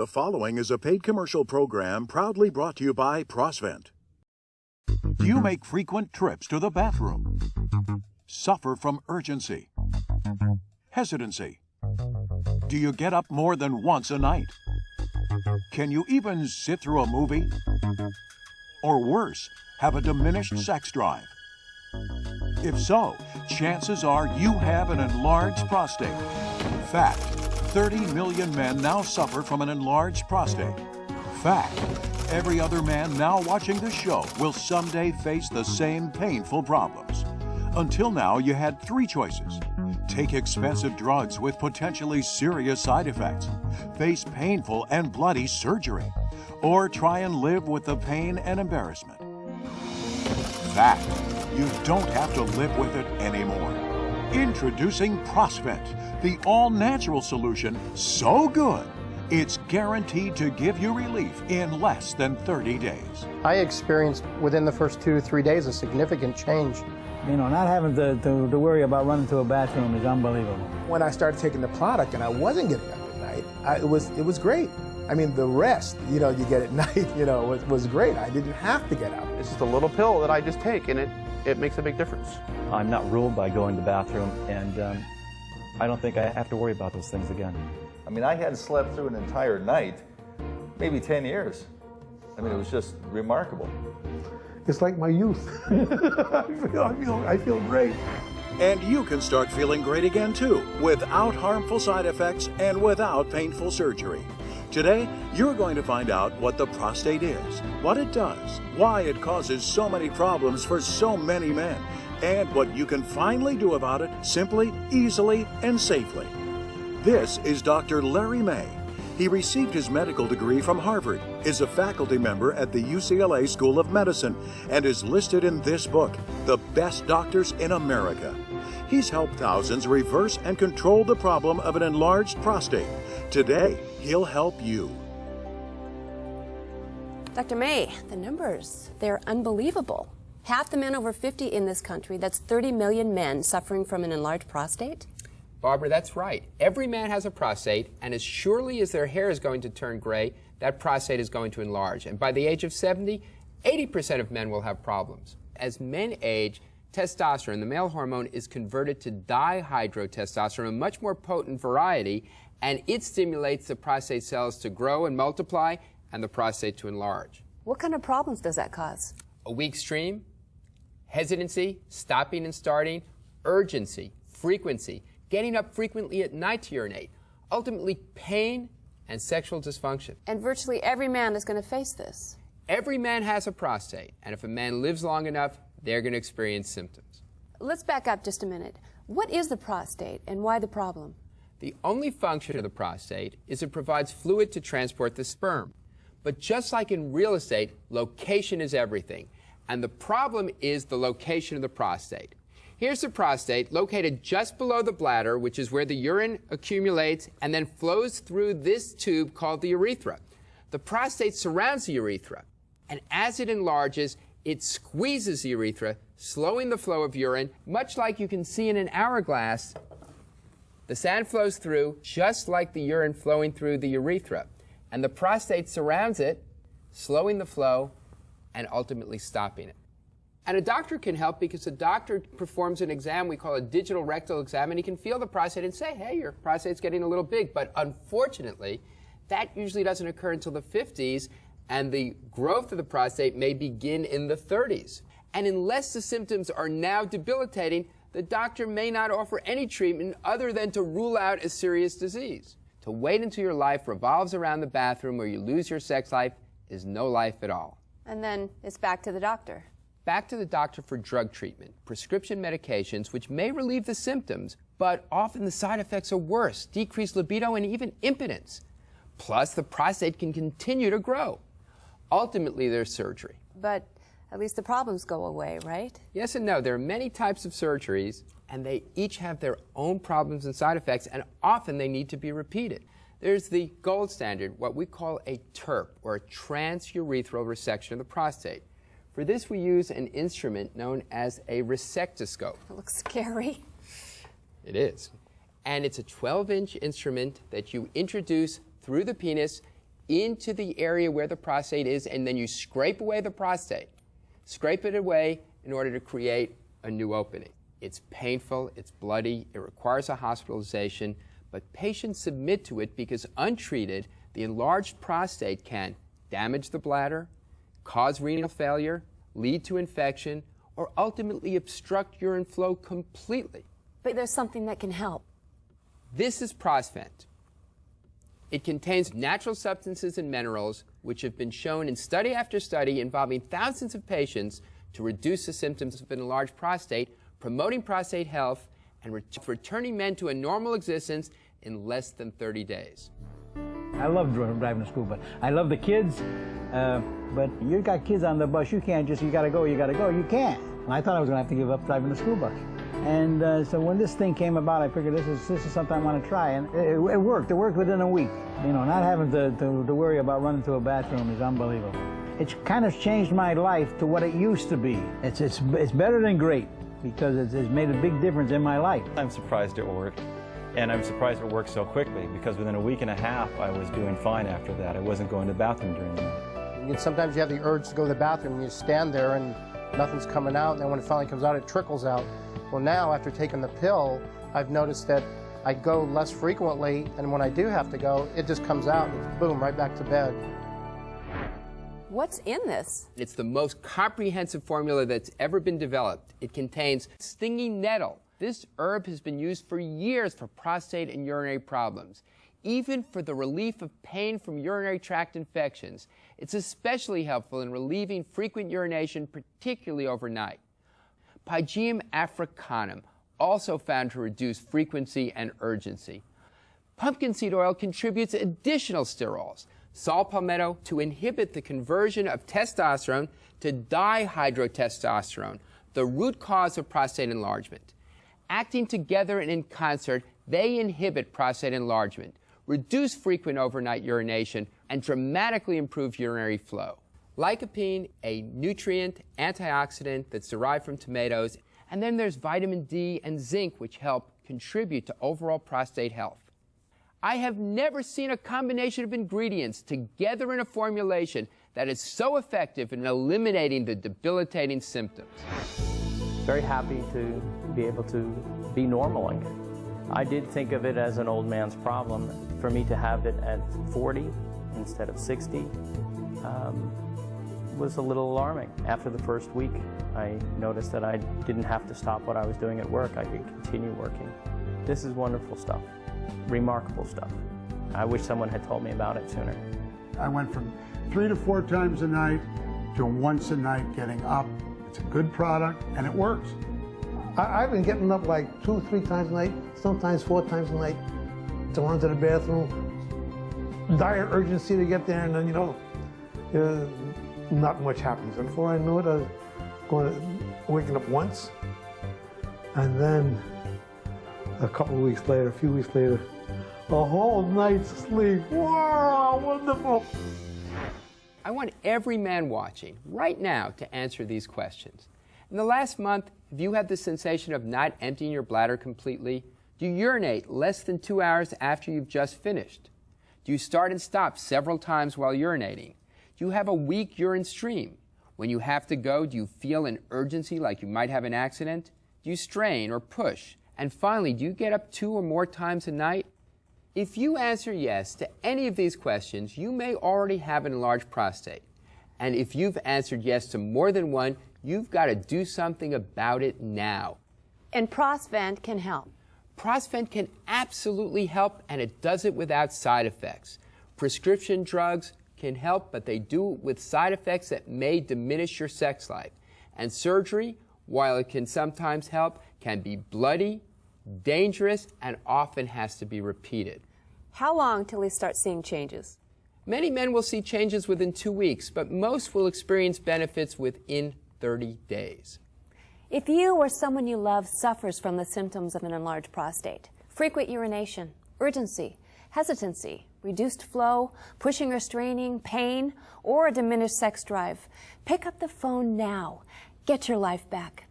The following is a paid commercial program proudly brought to you by Prosvent. Do you make frequent trips to the bathroom? Suffer from urgency? Hesitancy? Do you get up more than once a night? Can you even sit through a movie? Or worse, have a diminished sex drive? If so, chances are you have an enlarged prostate. Fact: 30 million men now suffer from an enlarged prostate. Fact: every other man now watching this show will someday face the same painful problems. Until now, you had three choices: take expensive drugs with potentially serious side effects, face painful and bloody surgery, or try and live with the pain and embarrassment. Fact: you don't have to live with it anymore. Introducing Prosvent, the all-natural solution so good, it's guaranteed to give you relief in less than 30 days. I experienced within the first 2 to 3 days a significant change. You know, not having to worry about running to a bathroom is unbelievable. When I started taking the product and I wasn't getting up at night, it was great. I mean, the rest, you get at night, was great. I didn't have to get up. It's just a little pill that I just take, and it makes a big difference. I'm not ruled by going to the bathroom, and I don't think I have to worry about those things again. I mean, I hadn't slept through an entire night, maybe 10 years. I mean, it was just remarkable. It's like my youth. I feel great. And you can start feeling great again too, without harmful side effects and without painful surgery. Today, you're going to find out what the prostate is, what it does, why it causes so many problems for so many men, and what you can finally do about it simply, easily, and safely. This is Dr. Larry May. He received his medical degree from Harvard, is a faculty member at the UCLA School of Medicine, and is listed in this book, The Best Doctors in America. He's helped thousands reverse and control the problem of an enlarged prostate. Today, he'll help you. Dr. May, the numbers, they're unbelievable. Half the men over 50 in this country, that's 30 million men suffering from an enlarged prostate? Barbara, that's right. Every man has a prostate, and as surely as their hair is going to turn gray, that prostate is going to enlarge. And by the age of 70, 80% of men will have problems. As men age, testosterone, the male hormone, is converted to dihydrotestosterone, a much more potent variety, and it stimulates the prostate cells to grow and multiply and the prostate to enlarge. What kind of problems does that cause? A weak stream, hesitancy, stopping and starting, urgency, frequency, getting up frequently at night to urinate, ultimately pain and sexual dysfunction. And virtually every man is going to face this. Every man has a prostate, and if a man lives long enough, they're going to experience symptoms. Let's back up just a minute. What is the prostate and why the problem? The only function of the prostate is it provides fluid to transport the sperm. But just like in real estate, location is everything. And the problem is the location of the prostate. Here's the prostate located just below the bladder, which is where the urine accumulates and then flows through this tube called the urethra. The prostate surrounds the urethra, and as it enlarges, it squeezes the urethra, slowing the flow of urine, much like you can see in an hourglass. The sand flows through just like the urine flowing through the urethra, and the prostate surrounds it, slowing the flow and ultimately stopping it. And a doctor can help because a doctor performs an exam we call a digital rectal exam, and he can feel the prostate and say, hey, your prostate's getting a little big. But unfortunately, that usually doesn't occur until the 50s, and the growth of the prostate may begin in the 30s. And unless the symptoms are now debilitating, the doctor may not offer any treatment other than to rule out a serious disease. To wait until your life revolves around the bathroom or you lose your sex life is no life at all. And then it's back to the doctor. Back to the doctor for drug treatment, prescription medications which may relieve the symptoms, but often the side effects are worse, decreased libido and even impotence. Plus, the prostate can continue to grow. Ultimately, there's surgery. But at least the problems go away, right? Yes and no. There are many types of surgeries, and they each have their own problems and side effects, and often they need to be repeated. There's the gold standard, what we call a TURP, or a transurethral resection of the prostate. For this, we use an instrument known as a resectoscope. It looks scary. It is. And it's a 12-inch instrument that you introduce through the penis into the area where the prostate is, and then you scrape away the prostate. Scrape it away in order to create a new opening. It's painful, it's bloody, it requires a hospitalization, but patients submit to it because untreated, the enlarged prostate can damage the bladder, cause renal failure, lead to infection, or ultimately obstruct urine flow completely. But there's something that can help. This is Prosvent. It contains natural substances and minerals which have been shown in study after study involving thousands of patients to reduce the symptoms of an enlarged prostate, promoting prostate health, and returning men to a normal existence in less than 30 days. I love driving to school, but I love the kids. But you got kids on the bus, you can't just, you gotta go, you can't. And I thought I was gonna have to give up driving the school bus. And so when this thing came about, I figured this is something I want to try, and it worked. It worked within a week. You know, not having to worry about running to a bathroom is unbelievable. It's kind of changed my life to what it used to be. It's better than great, because it's made a big difference in my life. I'm surprised it worked, and I'm surprised it worked so quickly, because within a week and a half I was doing fine after that. I wasn't going to the bathroom during the night. Sometimes you have the urge to go to the bathroom and you stand there and nothing's coming out, and then when it finally comes out, it trickles out. Well, now, after taking the pill, I've noticed that I go less frequently, and when I do have to go, it just comes out, and boom, right back to bed. What's in this? It's the most comprehensive formula that's ever been developed. It contains stinging nettle. This herb has been used for years for prostate and urinary problems, even for the relief of pain from urinary tract infections. It's especially helpful in relieving frequent urination, particularly overnight. Pygeum africanum, also found to reduce frequency and urgency. Pumpkin seed oil contributes additional sterols. Saw palmetto to inhibit the conversion of testosterone to dihydrotestosterone, the root cause of prostate enlargement. Acting together and in concert, they inhibit prostate enlargement, reduce frequent overnight urination, and dramatically improve urinary flow. Lycopene, a nutrient antioxidant that's derived from tomatoes, and then there's vitamin D and zinc, which help contribute to overall prostate health. I have never seen a combination of ingredients together in a formulation that is so effective in eliminating the debilitating symptoms. Very happy to be able to be normal again. I did think of it as an old man's problem. For me to have it at 40 instead of 60 was a little alarming. After the first week, I noticed that I didn't have to stop what I was doing at work. I could continue working. This is wonderful stuff, remarkable stuff. I wish someone had told me about it sooner. I went from 3 to 4 times a night to once a night getting up. It's a good product, and it works. I've been getting up like 2 or 3 times a night, sometimes 4 times a night, to run to the bathroom. Dire urgency to get there, and then, not much happens. And before I knew it, I was waking up once, and then a few weeks later, a whole night's sleep. Wow, wonderful. I want every man watching right now to answer these questions. In the last month, have you had the sensation of not emptying your bladder completely? Do you urinate less than 2 hours after you've just finished? Do you start and stop several times while urinating? Do you have a weak urine stream? When you have to go, do you feel an urgency like you might have an accident? Do you strain or push? And finally, do you get up 2 or more times a night? If you answer yes to any of these questions, you may already have an enlarged prostate. And if you've answered yes to more than one, you've got to do something about it now. And Prosvent can help. Prosvent can absolutely help, and it does it without side effects. Prescription drugs can help, but they do it with side effects that may diminish your sex life. And surgery, while it can sometimes help, can be bloody, dangerous, and often has to be repeated. How long till we start seeing changes? Many men will see changes within 2 weeks, but most will experience benefits within 30 days. If you or someone you love suffers from the symptoms of an enlarged prostate, frequent urination, urgency, hesitancy, reduced flow, pushing or straining, pain, or a diminished sex drive, pick up the phone now. Get your life back.